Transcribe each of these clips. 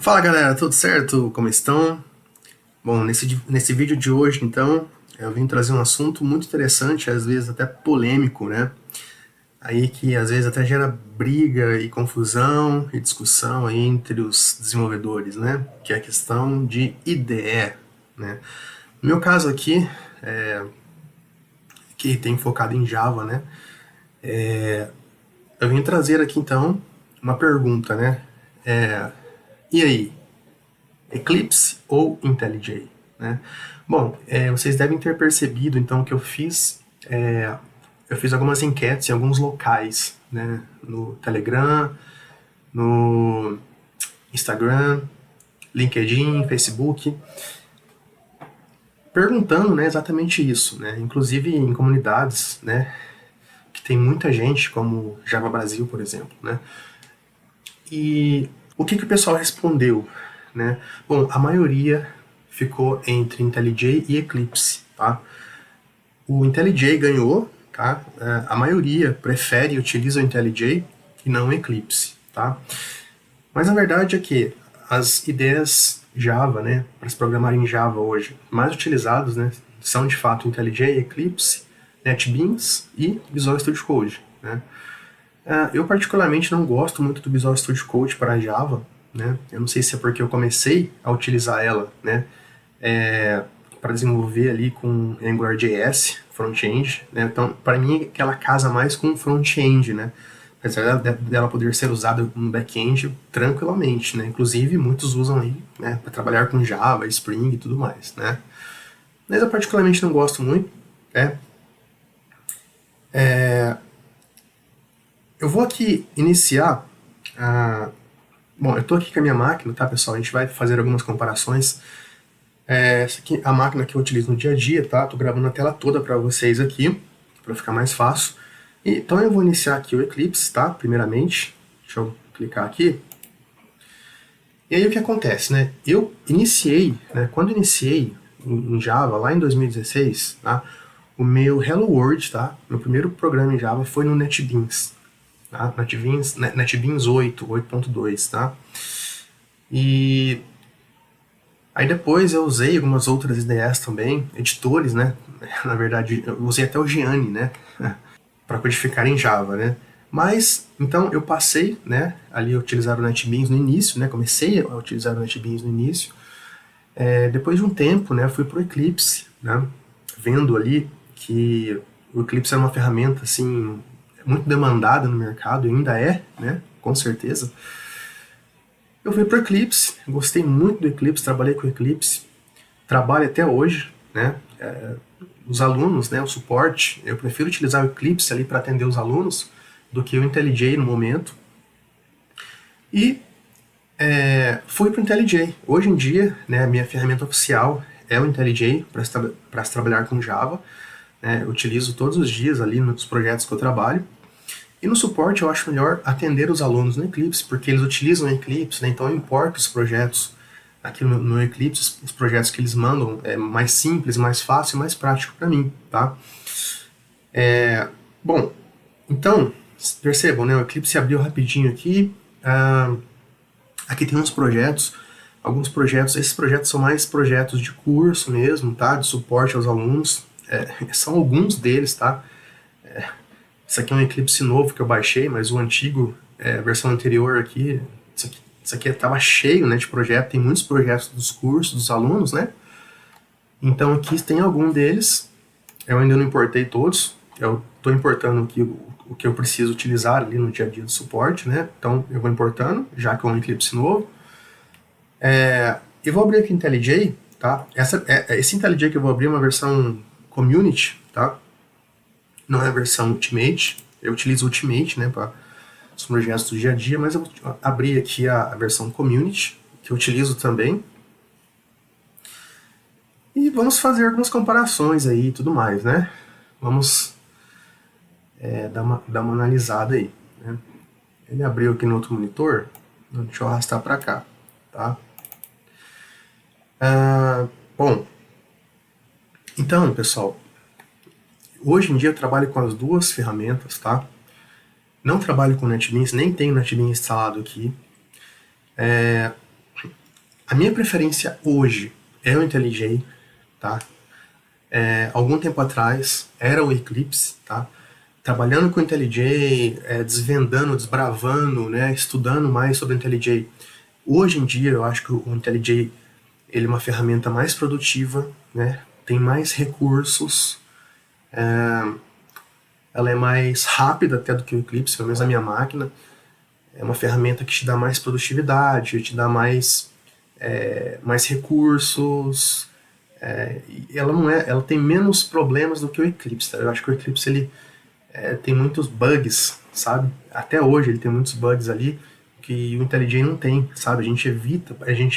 Fala galera, tudo certo? Como estão? Bom, nesse vídeo de hoje, então, eu vim trazer um assunto muito interessante, às vezes até polêmico, né? Aí que às vezes até gera briga e confusão e discussão aí entre os desenvolvedores, né? Que é a questão de IDE, né? No meu caso aqui, que tem focado em Java, né? Eu vim trazer aqui então uma pergunta, né? E aí, Eclipse ou IntelliJ, né? Bom, vocês devem ter percebido então que eu fiz algumas enquetes em alguns locais, né? No Telegram, no Instagram, LinkedIn, Facebook, perguntando, né, exatamente isso, né? Inclusive em comunidades, né, que tem muita gente, como Java Brasil, por exemplo, né? E o que o pessoal respondeu, né? Bom, a maioria ficou entre IntelliJ e Eclipse, tá? O IntelliJ ganhou, tá? A maioria prefere e utiliza o IntelliJ e não o Eclipse, tá? Mas a verdade é que as ideias Java, né, para se programar em Java hoje, mais utilizados, né, são de fato IntelliJ, Eclipse, NetBeans e Visual Studio Code, né? Eu particularmente não gosto muito do Visual Studio Code para Java, né? Eu não sei se é porque eu comecei a utilizar ela, né, para desenvolver ali com AngularJS, front-end, né? Então, para mim, ela casa mais com front-end, né? Apesar dela poder ser usada no back-end tranquilamente, né? Inclusive, muitos usam aí, né, para trabalhar com Java, Spring e tudo mais, né? Mas eu particularmente não gosto muito, né? Eu vou aqui iniciar a... Bom, eu estou aqui com a minha máquina, tá, pessoal? A gente vai fazer algumas comparações. Essa aqui é a máquina que eu utilizo no dia a dia, tá? Tô gravando a tela toda para vocês aqui, para ficar mais fácil. Então eu vou iniciar aqui o Eclipse, tá? Primeiramente, deixa eu clicar aqui. E aí o que acontece, né? Eu iniciei, né? Quando iniciei em Java, lá em 2016, tá? O meu Hello World, tá? Meu primeiro programa em Java foi no NetBeans, tá? NetBeans 8, 8.2, tá? E aí depois eu usei algumas outras IDEs também, editores, né? Na verdade, eu usei até o Gianni, né? Para codificar em Java, né? Mas, então, eu passei, né, ali a utilizar o NetBeans no início, né? Comecei a utilizar o NetBeans no início. Depois de um tempo, né, fui para o Eclipse, né? Vendo ali que o Eclipse era uma ferramenta, assim, muito demandada no mercado, e ainda é, né? Com certeza. Eu fui para o Eclipse, gostei muito do Eclipse, trabalhei com o Eclipse, trabalho até hoje, né? Os alunos, né, o suporte, eu prefiro utilizar o Eclipse ali para atender os alunos do que o IntelliJ no momento. E fui para o IntelliJ. Hoje em dia, né, a minha ferramenta oficial é o IntelliJ para se trabalhar com Java. Eu utilizo todos os dias ali nos projetos que eu trabalho. E no suporte eu acho melhor atender os alunos no Eclipse, porque eles utilizam o Eclipse, né, então eu importo os projetos aqui no Eclipse, os projetos que eles mandam é mais simples, mais fácil e mais prático para mim, tá? Bom, então, percebam, né, o Eclipse abriu rapidinho aqui, aqui tem uns projetos, alguns projetos, esses projetos são mais projetos de curso mesmo, tá, de suporte aos alunos, são alguns deles, tá? Isso aqui é um Eclipse novo que eu baixei, mas o antigo, a versão anterior aqui, isso aqui estava cheio, né, de projetos, tem muitos projetos dos cursos, dos alunos, né? Então aqui tem algum deles, eu ainda não importei todos, eu estou importando aqui o que eu preciso utilizar ali no dia a dia do suporte, né? Então eu vou importando, já que é um Eclipse novo. E vou abrir aqui o IntelliJ, tá? Esse IntelliJ que eu vou abrir é uma versão Community, tá? Não é a versão Ultimate, eu utilizo Ultimate, né, para os projetos do dia a dia, mas eu vou abrir aqui a versão Community, que eu utilizo também. E vamos fazer algumas comparações aí e tudo mais, né? Vamos dar uma analisada aí, né? Ele abriu aqui no outro monitor, deixa eu arrastar para cá, tá? Bom, então, pessoal, hoje em dia eu trabalho com as duas ferramentas, tá? Não trabalho com NetBeans, nem tenho NetBeans instalado aqui. minha preferência hoje é o IntelliJ, tá? Algum tempo atrás era o Eclipse, tá? Trabalhando com o IntelliJ, desvendando, desbravando, né? Estudando mais sobre o IntelliJ. Hoje em dia, eu acho que o IntelliJ ele é uma ferramenta mais produtiva, né? Tem mais recursos, ela é mais rápida até do que o Eclipse, pelo menos a minha máquina. É uma ferramenta que te dá mais produtividade, te dá mais recursos. E ela não ela tem menos problemas do que o Eclipse. Tá? Eu acho que o Eclipse ele tem muitos bugs, sabe? Até hoje ele tem muitos bugs ali que o IntelliJ não tem, sabe? A gente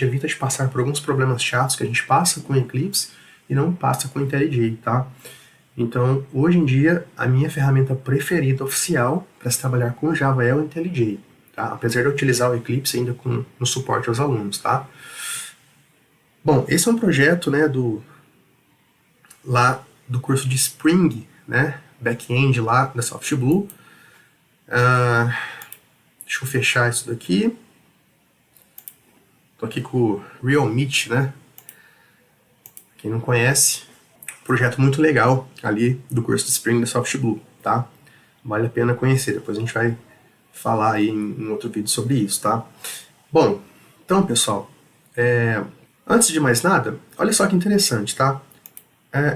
evita de passar por alguns problemas chatos que a gente passa com o Eclipse e não passa com o IntelliJ, tá? Então, hoje em dia, a minha ferramenta preferida oficial para se trabalhar com Java é o IntelliJ, tá? Apesar de eu utilizar o Eclipse ainda no suporte aos alunos, tá? Bom, esse é um projeto, né, lá do curso de Spring, né, back-end lá da SoftBlue. Deixa eu fechar isso daqui. Tô aqui com o Realmeet, né? Quem não conhece, projeto muito legal ali do curso de Spring da SoftBlue, tá? Vale a pena conhecer, depois a gente vai falar aí em outro vídeo sobre isso, tá? Bom, então pessoal, antes de mais nada, olha só que interessante, tá?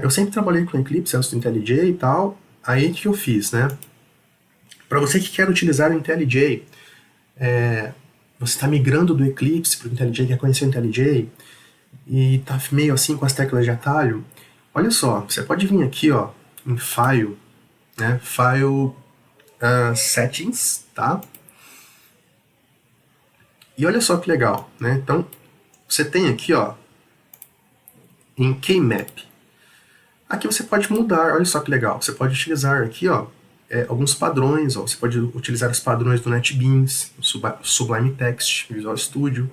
Eu sempre trabalhei com Eclipse antes do IntelliJ e tal, aí o que eu fiz, né? Para você que quer utilizar o IntelliJ, você está migrando do Eclipse para o IntelliJ, quer conhecer o IntelliJ, e tá meio assim com as teclas de atalho, olha só, você pode vir aqui, ó, em File, né, File Settings, tá? E olha só que legal, né? Então, você tem aqui, ó, em Keymap. Aqui você pode mudar, olha só que legal, você pode utilizar aqui, ó, alguns padrões, ó, você pode utilizar os padrões do NetBeans, Sublime Text, Visual Studio,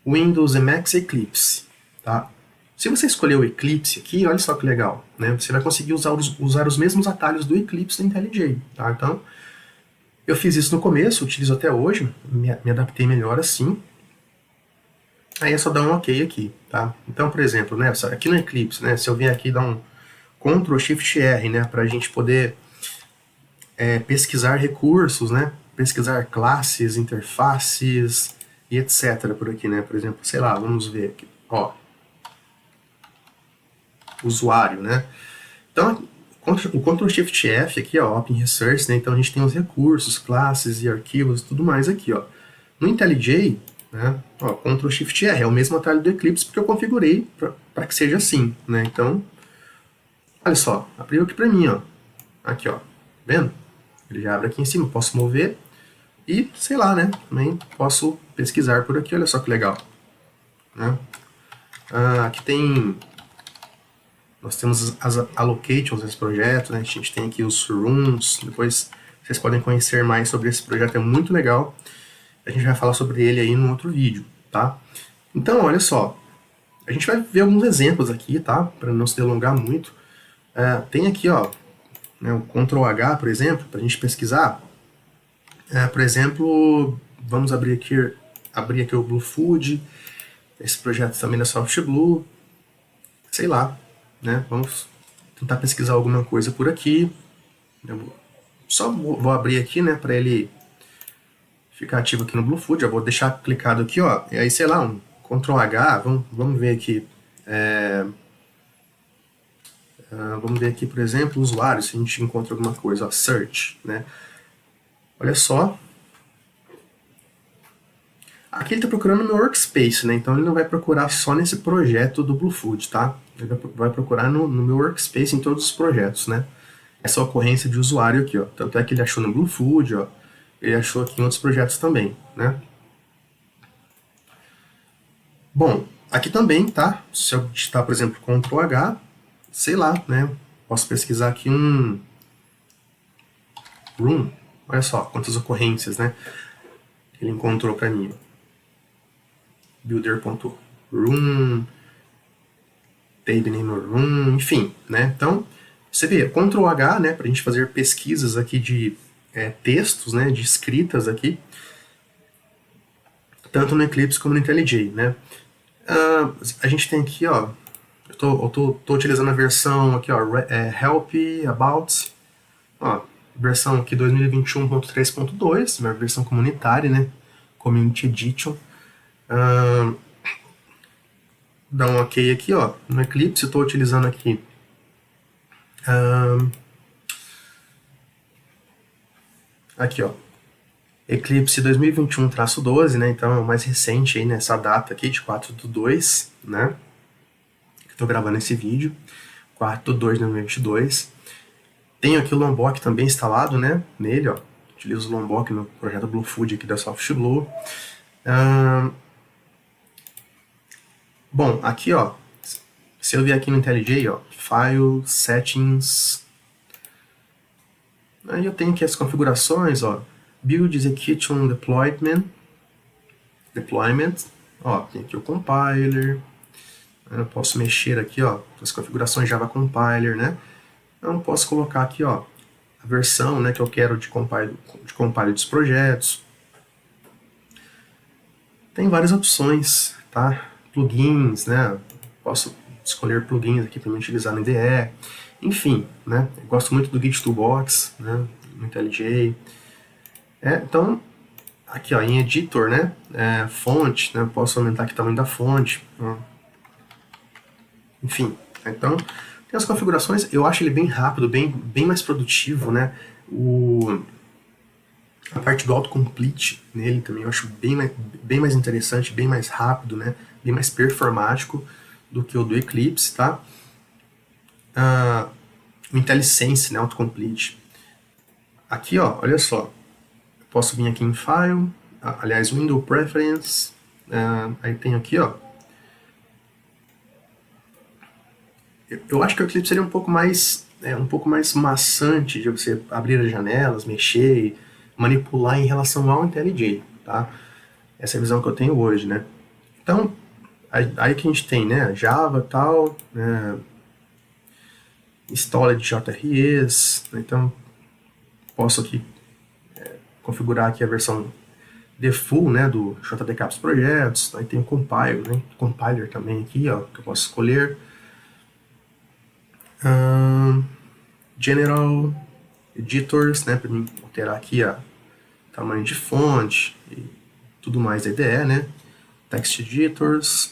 Windows, Emacs e Eclipse, tá? Se você escolher o Eclipse aqui, olha só que legal, né? Você vai conseguir usar os mesmos atalhos do Eclipse do IntelliJ, tá? Então, eu fiz isso no começo, utilizo até hoje, me adaptei melhor assim. Aí é só dar um OK aqui, tá? Então, por exemplo, né, aqui no Eclipse, né, se eu vier aqui dar um Ctrl Shift R, né, para a gente poder pesquisar recursos, né, pesquisar classes, interfaces e etc. por aqui, né? Por exemplo, sei lá, vamos ver aqui, ó, usuário, né? Então, o Ctrl Shift F aqui, ó, Open Resource, né? Então a gente tem os recursos, classes e arquivos e tudo mais aqui, ó. No IntelliJ, né, ó, Ctrl Shift R é o mesmo atalho do Eclipse porque eu configurei para que seja assim, né? Então, olha só, abriu aqui para mim, ó. Aqui, ó, vendo? Ele já abre aqui em cima, posso mover e, sei lá, né, também posso pesquisar por aqui, olha só que legal, né? Aqui nós temos as allocations desse projeto, né? A gente tem aqui os rooms, depois vocês podem conhecer mais sobre esse projeto, é muito legal. A gente vai falar sobre ele aí num outro vídeo, tá? Então, olha só, a gente vai ver alguns exemplos aqui, tá? Para não se delongar muito. Tem aqui, ó, né, o Ctrl H, por exemplo, para a gente pesquisar. Por exemplo, vamos abrir aqui o Bluefood, esse projeto também da SoftBlue, sei lá, né? Vamos tentar pesquisar alguma coisa por aqui. Só vou abrir aqui, né, para ele ficar ativo aqui no Bluefood. Eu vou deixar clicado aqui, ó, e aí, sei lá, um Ctrl H, vamos ver aqui. Vamos ver aqui, por exemplo, usuário, se a gente encontra alguma coisa, ó, search, né? Olha só. Aqui ele está procurando no meu workspace, né? Então ele não vai procurar só nesse projeto do Bluefood, tá? Ele vai procurar no meu workspace em todos os projetos, né? Essa ocorrência de usuário aqui, ó. Tanto é que ele achou no Bluefood, ó. Ele achou aqui em outros projetos também, né? Bom, aqui também, tá? Se eu digitar, por exemplo, Ctrl H, sei lá, né? Posso pesquisar aqui um room. Olha só quantas ocorrências, né? Ele encontrou para mim. Builder.room, table name room, enfim, né? Então, você vê, Ctrl H, né? Para a gente fazer pesquisas aqui de textos, né? De escritas aqui, tanto no Eclipse como no IntelliJ, né? A gente tem aqui, ó, tô utilizando a versão aqui, ó, Help About, ó, versão aqui 2021.3.2, uma versão comunitária, né? Community Edition. Dá um ok aqui, ó, no Eclipse, eu tô utilizando aqui aqui, ó, Eclipse 2021-12, né? Então é o mais recente aí nessa data aqui de 4/2, né? Que eu tô gravando esse vídeo, 4/2 de 2022. Tenho aqui o Lombok também instalado, né? Nele, ó. Utilizo o Lombok no projeto Bluefood aqui da SoftBlue. Bom, aqui, ó. Se eu vier aqui no IntelliJ, ó, File, Settings. Aí eu tenho aqui as configurações, ó. Build Execution Deployment. Ó, tem aqui o compiler. Eu posso mexer aqui, ó, as configurações Java Compiler, né? Eu posso colocar aqui, ó, a versão, né, que eu quero de compile dos projetos. Tem várias opções, tá? Plugins, né? Posso escolher plugins aqui para me utilizar no IDE. Enfim, né? Eu gosto muito do Git Toolbox, né? No IntelliJ. Então, aqui, ó, em editor, né? Fonte, né? Eu posso aumentar aqui o tamanho da fonte. Ó. Enfim, então, tem as configurações. Eu acho ele bem rápido, bem mais produtivo, né? A parte do autocomplete nele também eu acho bem mais interessante, bem mais rápido, né? Bem mais performático do que o do Eclipse, tá? O IntelliSense, né? Autocomplete. Aqui, ó, olha só. Eu posso vir aqui em File, aliás, Window Preference. Aí tem aqui, ó. Eu acho que o Eclipse seria um pouco mais maçante de você abrir as janelas, mexer, manipular em relação ao IntelliJ, tá? Essa é a visão que eu tenho hoje, né? Então, aí que a gente tem, né, Java e tal, installer de JREs, então posso aqui configurar aqui a versão default, né, do JDK dos projetos, aí tem o compiler também aqui, ó, que eu posso escolher. General Editors, né, para mim alterar aqui a tamanho de fonte e tudo mais da IDE, né? Text Editors,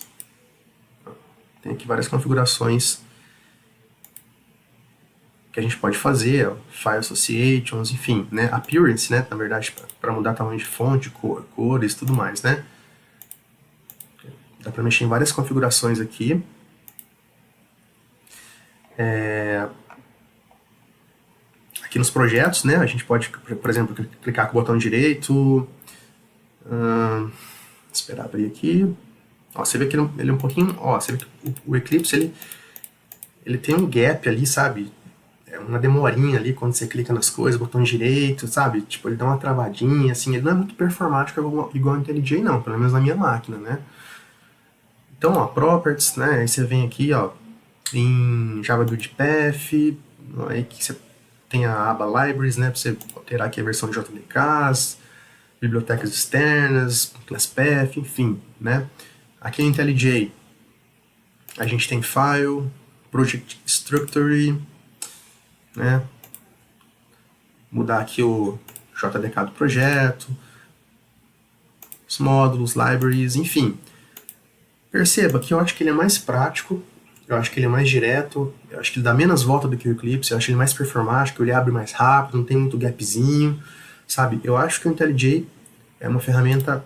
tem aqui várias configurações que a gente pode fazer, ó, File Associations, enfim, né? Appearance, né, na verdade, para mudar tamanho de fonte, cores, tudo mais, né? Dá para mexer em várias configurações aqui. Aqui nos projetos, né, a gente pode, por exemplo, clicar com o botão direito, esperar abrir aqui. Ó, você vê que ele é um pouquinho, ó, você vê que o Eclipse ele tem um gap ali, sabe? É uma demorinha ali quando você clica nas coisas, botão direito, sabe? Tipo, ele dá uma travadinha, assim, ele não é muito performático igual o IntelliJ não, pelo menos na minha máquina, né? Então, ó, Properties, né, aí você vem aqui, ó, em Java Build Path, aí que você tem a aba Libraries, né, para você alterar aqui a versão de JDKs, bibliotecas externas, Class Path, enfim, né? Aqui no IntelliJ, a gente tem File, Project Structure, né? Mudar aqui o JDK do projeto, os módulos, libraries, enfim. Perceba que eu acho que ele é mais prático, eu acho que ele é mais direto, eu acho que ele dá menos volta do que o Eclipse, eu acho ele mais performático, ele abre mais rápido, não tem muito gapzinho, sabe? Eu acho que o IntelliJ é uma ferramenta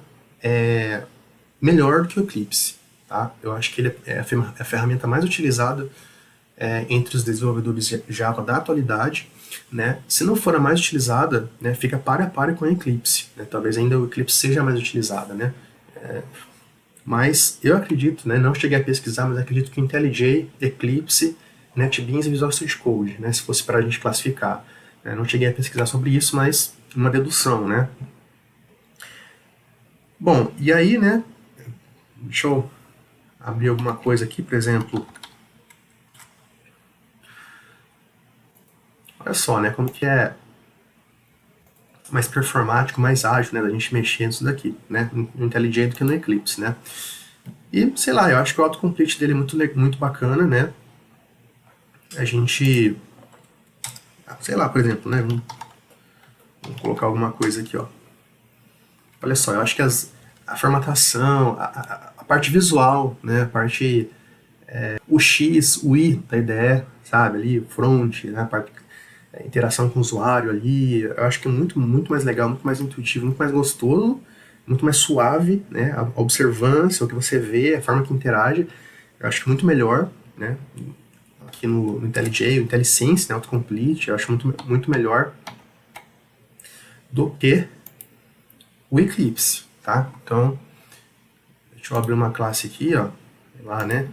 melhor do que o Eclipse, tá? Eu acho que ele é a ferramenta mais utilizada entre os desenvolvedores Java da atualidade, né? Se não for a mais utilizada, né, fica par a par com o Eclipse, né? Talvez ainda o Eclipse seja a mais utilizada, né? Mas eu acredito, né, não cheguei a pesquisar, mas acredito que IntelliJ, Eclipse, NetBeans e Visual Studio Code, né, se fosse para a gente classificar. Não cheguei a pesquisar sobre isso, mas uma dedução, né? Bom, e aí, né, deixa eu abrir alguma coisa aqui, por exemplo. Olha só, né, como que é mais performático, mais ágil, né, da gente mexer nisso daqui, né, no IntelliJ do que no Eclipse, né? E, sei lá, eu acho que o autocomplete dele é muito bacana, né? A gente, sei lá, por exemplo, né? Vamos colocar alguma coisa aqui, ó. Olha só, eu acho que a formatação, a parte visual, né? A parte, o X, o Y da IDE, sabe? Ali, o front, né? A parte, interação com o usuário ali, eu acho que é muito mais legal, muito mais intuitivo, muito mais gostoso, muito mais suave, né? A observância, o que você vê, a forma que interage, eu acho que muito melhor, né? Aqui no IntelliJ, o IntelliSense, né? Autocomplete, eu acho muito melhor do que o Eclipse, tá? Então, deixa eu abrir uma classe aqui, ó, lá, né?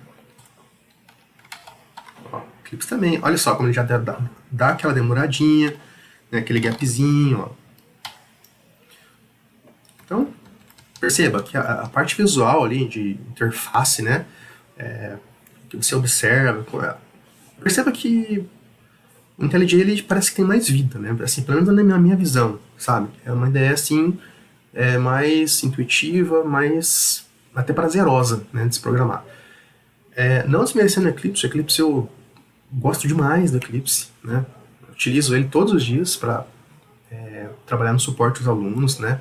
Ó, Eclipse também, olha só como ele já dá aquela demoradinha, né? Aquele gapzinho, ó. Então, perceba que a parte visual ali de interface, né? Que você observa, perceba que o IntelliJ ele parece que tem mais vida, né? Assim, pelo menos na minha visão, sabe? É uma ideia assim, mais intuitiva, mais até prazerosa, né, de se programar. Não desmerecendo o Eclipse eu gosto demais do Eclipse, né? Eu utilizo ele todos os dias para trabalhar no suporte dos alunos, né?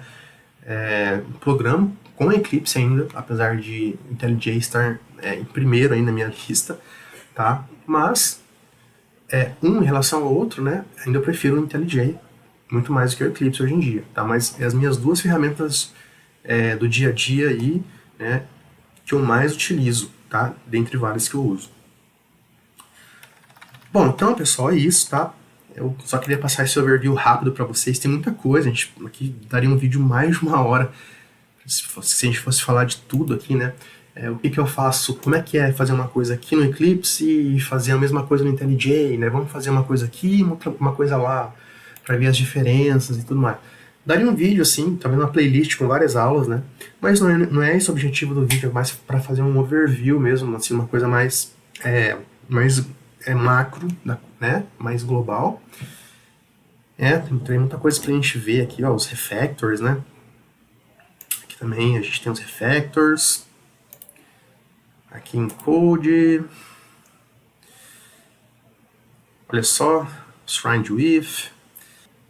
Programo com Eclipse ainda, apesar de IntelliJ estar em primeiro aí na minha lista, tá? Mas um em relação ao outro, né? Ainda eu prefiro o IntelliJ muito mais do que o Eclipse hoje em dia, tá? Mas as minhas duas ferramentas do dia a dia aí, né? Que eu mais utilizo, tá? Dentre várias que eu uso. Bom, então, pessoal, é isso, tá? Eu só queria passar esse overview rápido para vocês. Tem muita coisa, a gente aqui daria um vídeo mais de 1 hora se a gente fosse falar de tudo aqui, né? O que eu faço, como é que é fazer uma coisa aqui no Eclipse e fazer a mesma coisa no IntelliJ, né? Vamos fazer uma coisa aqui e uma coisa lá, para ver as diferenças e tudo mais. Daria um vídeo, assim, talvez uma playlist com várias aulas, né? Mas não é esse o objetivo do vídeo, é mais para fazer um overview mesmo, assim, uma coisa mais macro, né? Mais global. Tem muita coisa pra gente ver aqui, ó, os refactors, né? Aqui também a gente tem os refactors. Aqui em Code. Olha só, Shrine with,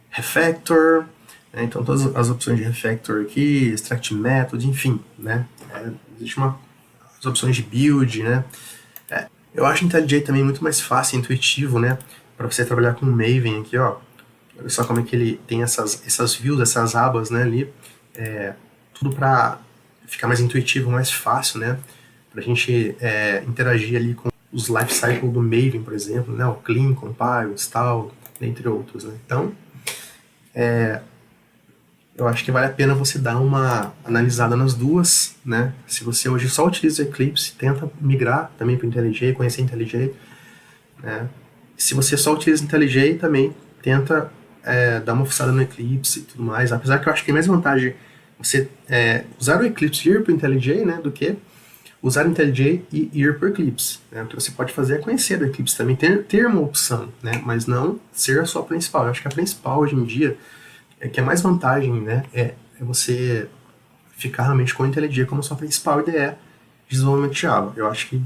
Refactor, né? Então todas as opções de Refactor aqui, Extract Method, enfim, né? Existe as opções de build, né? Eu acho o IntelliJ também muito mais fácil e intuitivo, né? Para você trabalhar com o Maven aqui, ó. Olha só como é que ele tem essas views, essas abas, né, ali. Tudo para ficar mais intuitivo, mais fácil, né? Para a gente interagir ali com os lifecycle do Maven, por exemplo, né? O clean, compile, install, entre outros, né? Então, eu acho que vale a pena você dar uma analisada nas duas, né? Se você hoje só utiliza o Eclipse, tenta migrar também para o IntelliJ, conhecer o IntelliJ, né? Se você só utiliza o IntelliJ, também tenta dar uma fuçada no Eclipse e tudo mais. Apesar que eu acho que tem mais vantagem você usar o Eclipse e ir para o IntelliJ, né? Do que usar o IntelliJ e ir para o Eclipse. Né? O que você pode fazer é conhecer o Eclipse também, ter uma opção, né? Mas não ser a sua principal. Eu acho que a principal hoje em dia que é mais vantagem, né, é você ficar realmente com o IntelliJ como sua principal IDE de desenvolvimento de Java. Eu acho que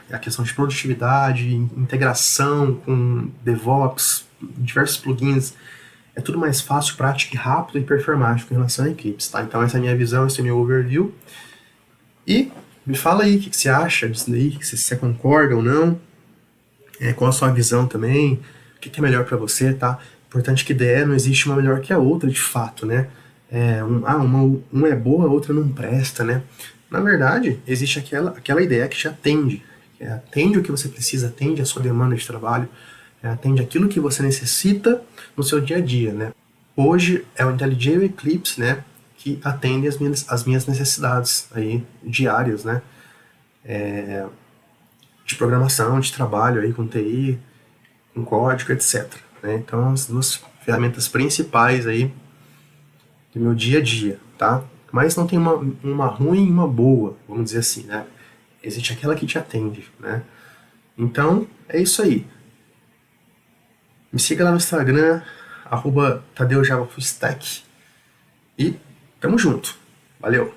a questão de produtividade, integração com DevOps, diversos plugins, é tudo mais fácil, prático, rápido e performático em relação a Eclipse, tá? Então essa é a minha visão, esse é o meu overview. E me fala aí o que você acha disso daí, se você concorda ou não, qual a sua visão também, o que é melhor para você, tá? Importante que IDE não existe uma melhor que a outra, de fato, né? Uma é boa, a outra não presta, né? Na verdade, existe aquela ideia que te atende, que atende o que você precisa, atende a sua demanda de trabalho, atende aquilo que você necessita no seu dia a dia, né? Hoje é o IntelliJ e o Eclipse, né, que atendem as minhas necessidades aí diárias, né? De programação, de trabalho aí com TI, com código, etc. Né? Então, as duas ferramentas principais aí do meu dia a dia, tá? Mas não tem uma ruim e uma boa, vamos dizer assim, né? Existe aquela que te atende, né? Então, é isso aí. Me siga lá no Instagram, @TadeuJavaFullStack, e tamo junto. Valeu!